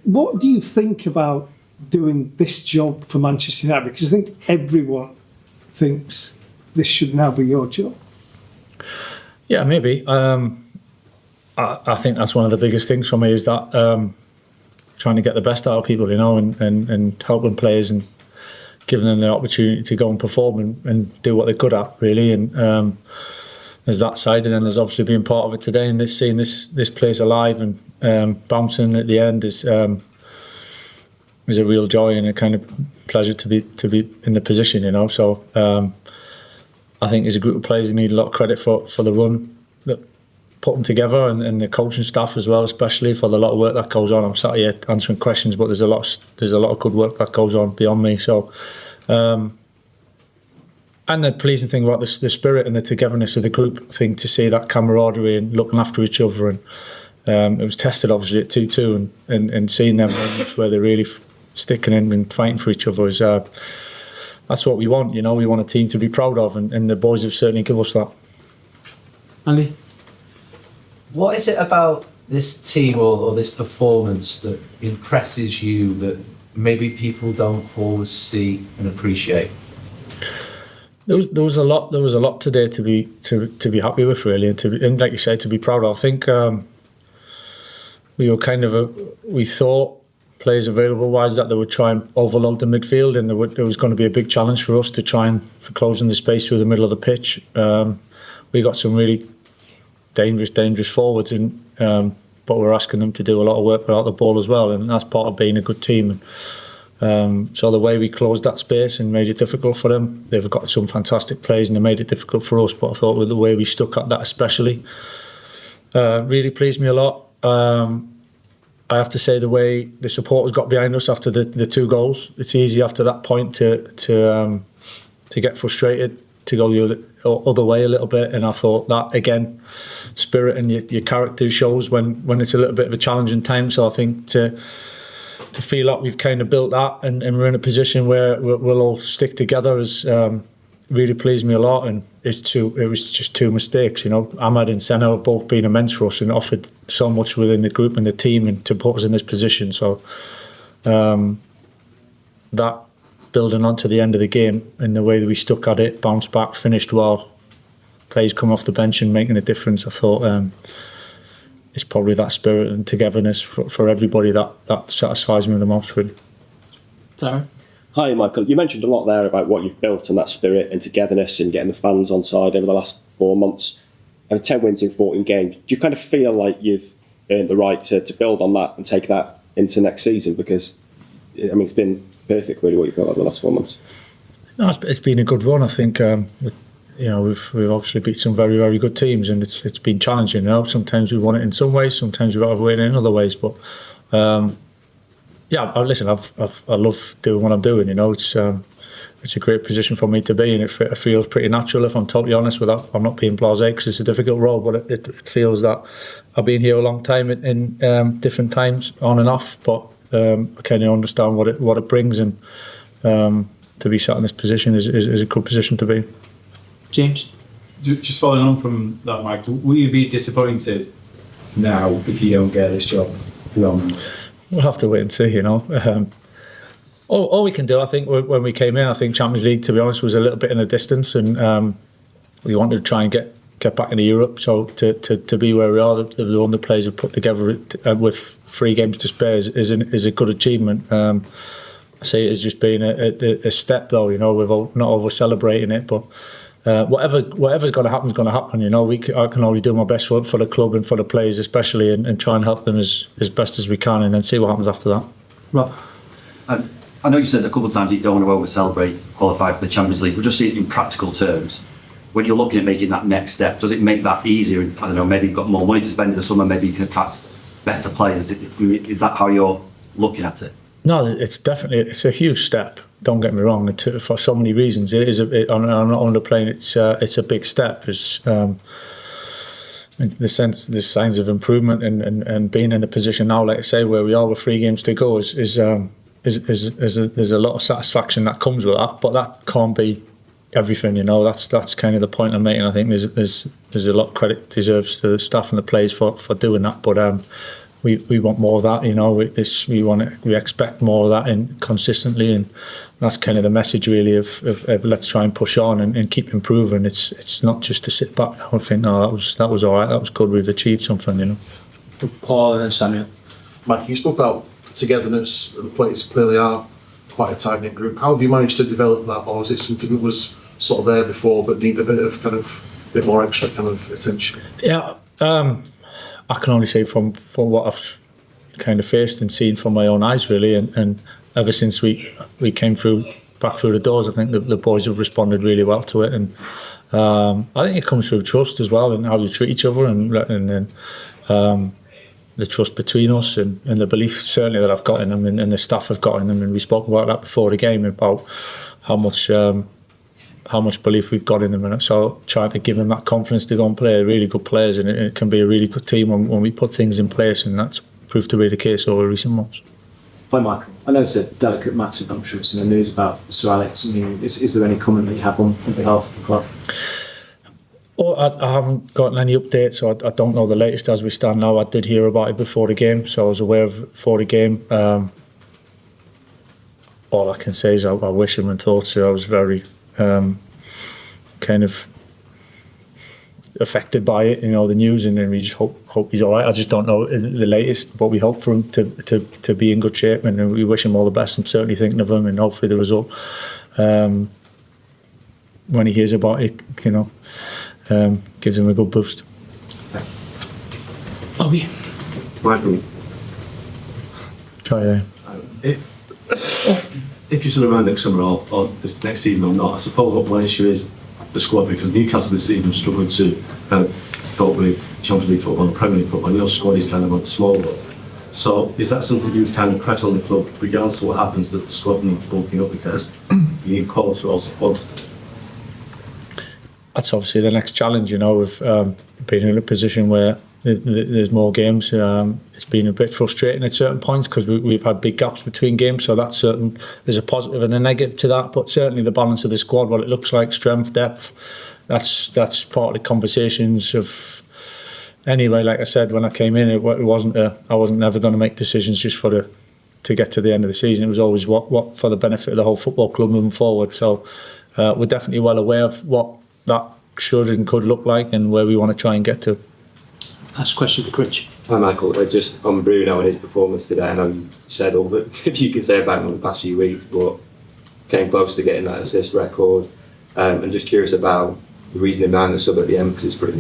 what do you think about doing this job for Manchester United? Because I think everyone thinks this should now be your job. Yeah, maybe. I think that's one of the biggest things for me is that trying to get the best out of people, and helping players and giving them the opportunity to go and perform and do what they're good at, really. And there's that side, and then there's obviously being part of it today and seeing this place alive and bouncing at the end is a real joy and a kind of pleasure to be in the position, So I think as a group of players, you need a lot of credit for the run that put them together, and the coaching staff as well, especially for the lot of work that goes on. I'm sat here answering questions, but there's a lot of good work that goes on beyond me. So, and the pleasing thing about the spirit and the togetherness of the group, I think, to see that camaraderie and looking after each other, and it was tested obviously at 2-2, and seeing them moments where they're really sticking in and fighting for each other is that's what we want. We want a team to be proud of, and the boys have certainly given us that. Andy? What is it about this team or this performance that impresses you that maybe people don't always see and appreciate? There was a lot today to be happy with, really, and like you say, to be proud of. I think we were we thought players available wise that they would try and overload the midfield, and there was going to be a big challenge for us to try and closing the space through the middle of the pitch. We got some really dangerous forwards, but we're asking them to do a lot of work without the ball as well, and that's part of being a good team. So the way we closed that space and made it difficult for them, they've got some fantastic players and they made it difficult for us, but I thought with the way we stuck at that especially really pleased me a lot. I have to say the way the supporters got behind us after the 2 goals, it's easy after that point to get frustrated, to go the other way a little bit, and I thought that again, spirit and your character shows when it's a little bit of a challenging time. So I think to feel like we've kind of built that and we're in a position where we'll all stick together has really pleased me a lot. And it was just 2 mistakes. Ahmad and Senna have both been immense for us and offered so much within the group and the team and to put us in this position. So that building on to the end of the game and the way that we stuck at it, bounced back, finished well, players come off the bench and making a difference, I thought it's probably that spirit and togetherness for everybody that satisfies me the most, really. Darren? Hi, Michael. You mentioned a lot there about what you've built and that spirit and togetherness and getting the fans on side over the last 4 months. And 10 wins in 14 games. Do you kind of feel like you've earned the right to build on that and take that into next season? Because, it's been perfect, really, what you've got over the last 4 months. No, it's been a good run, I think. We've obviously beat some very, very good teams, and it's been challenging. Sometimes we won it in some ways, sometimes we've got to win it in other ways. But I love doing what I'm doing. It's a great position for me to be in. It feels pretty natural, if I'm totally honest with that. I'm not being blasé because it's a difficult role, but it feels that I've been here a long time in different times, on and off. But I kind of understand what it brings, and to be sat in this position is a good position to be in. James? Just following on from that, Michael, will you be disappointed now if you don't get this job? We'll have to wait and see, all we can do, I think, when we came in, I think Champions League, to be honest, was a little bit in the distance, and we wanted to try and get back into Europe. So to be where we are, the one the players have put together with 3 games to spare is a good achievement. I see it as just being a step, though. We're not over celebrating it, but whatever's going to happen is going to happen. I can only do my best for the club and for the players especially, and try and help them as best as we can, and then see what happens after that. Rob? I know you said a couple of times you don't want to over-celebrate, qualify for the Champions League, but just see it in practical terms. When you're looking at making that next step, does it make that easier? I don't know, maybe you've got more money to spend in the summer, maybe you can attract better players. Is that how you're looking at it? No, it's a huge step. Don't get me wrong. For so many reasons, it is. I'm not underplaying. It's a big step. There's signs of improvement, and being in the position now, like I say, where we are with 3 games to go, there's a lot of satisfaction that comes with that. But that can't be everything. That's kind of the point I'm making. I think there's a lot of credit deserves to the staff and the players for doing that. But we want more of that. We expect more of that consistently, and that's kind of the message really of let's try and push on and keep improving. It's not just to sit back now and think, no, that was all right, that was good, we've achieved something. Paul and then Samuel. Mike, you spoke about togetherness, and the players clearly are quite a tight-knit group. How have you managed to develop that, or is it something that was sort of there before but need a bit more extra kind of attention? Yeah, I can only say from what I've kind of faced and seen from my own eyes really, and ever since we came back through the doors, I think the boys have responded really well to it, and I think it comes through trust as well, and how you treat each other, and then the trust between us, and the belief certainly that I've got in them, and the staff have got in them, and we spoke about that before the game about how much belief we've got in them, and so trying to give them that confidence to go and play. Really good players, and it can be a really good team when we put things in place, and that's proved to be the case over recent months. Hi Michael, I know it's a delicate matter, but I'm sure it's in the news about Sir Alex. I mean, is there any comment that you have on behalf of the club? Oh, I haven't gotten any updates, so I don't know the latest as we stand now. I did hear about it before the game, so I was aware of it before the game. All I can say is I wish him and thought so. I was very kind of affected by it, the news, and then we just hope he's all right. I just don't know the latest, but we hope for him to be in good shape, and we wish him all the best. I'm certainly thinking of him, and hopefully the result, when he hears about it, gives him a good boost. Bobby. Michael, Try if you're sort of around next summer or this next season or not, I suppose what one issue is the squad, because Newcastle this season struggling to kind of cope with Champions League football and Premier League football. Your squad is kind of on small. So is that something you'd kind of press on the club, regardless of what happens, that the squad needs bulking up, because you need quality but also quantity? That's obviously the next challenge, of being in a position where there's more games. It's been a bit frustrating at certain points because we've had big gaps between games, so that's certain. There's a positive and a negative to that, but certainly the balance of the squad, what it looks like, strength, depth, that's part of the conversations of. Anyway, like I said, when I came in, I wasn't never going to make decisions just to get to the end of the season. It was always what for the benefit of the whole football club moving forward. So we're definitely well aware of what that should and could look like and where we want to try and get to. Last question for Critch. Hi Michael, just on Bruno and his performance today, I know you said all that you can say about him in the past few weeks, but came close to getting that assist record. I'm just curious about the reasoning behind the sub at the end, because it's pretty